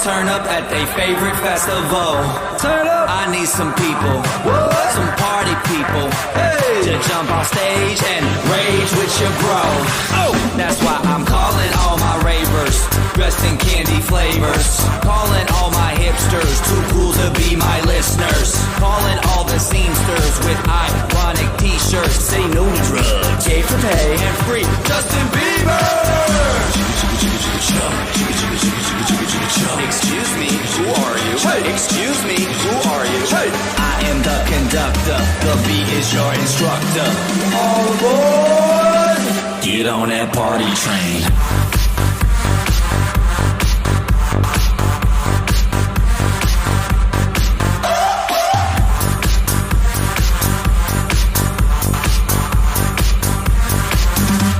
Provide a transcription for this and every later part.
turn up at their favorite festival. Turn up. I need some people, some party people, to jump on stage and rage with your bro. That's why I'm calling all my ravers, dressed in candy flavors. Calling all my hipsters, too cool to be my listeners. Calling all the scenesters with ironic t-shirts. Say no to drugs, gay for pay, and free Justin Bieber. Excuse me, who are you? Excuse me, who are you? I am the conductor, the beat is your instructor. All aboard! Get on that party train.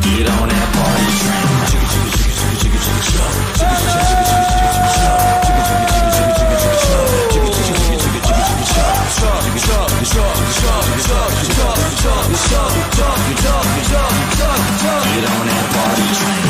Get on that party train. Get on that party train.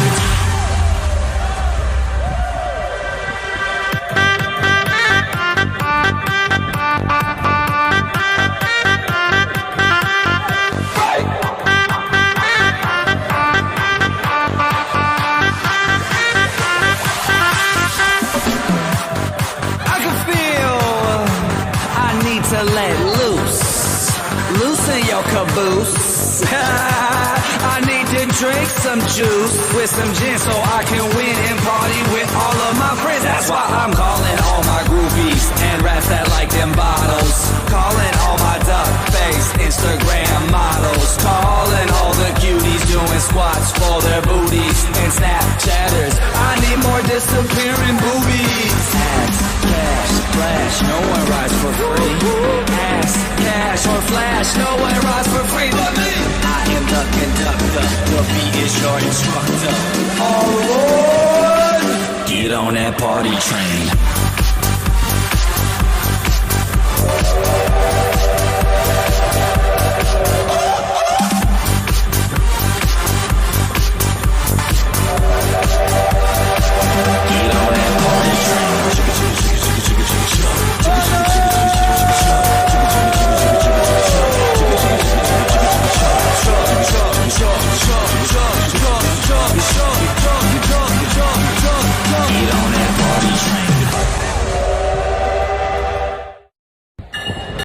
To let loose, loosen your caboose. I need to drink some juice with some gin so I can win and party with all of my friends. That's why I'm calling all my groupies and rats that like them bottles. Calling all my duck-faced Instagram models. Calling all the cuties doing squats for their booties and Snapchatters. I need more disappearing boobies. Ads, cash, flash, no one rides for free. Ass, cash, or flash, no one rides for free but me. I am the conductor, the beat is your instructor. All aboard! Get on that party train.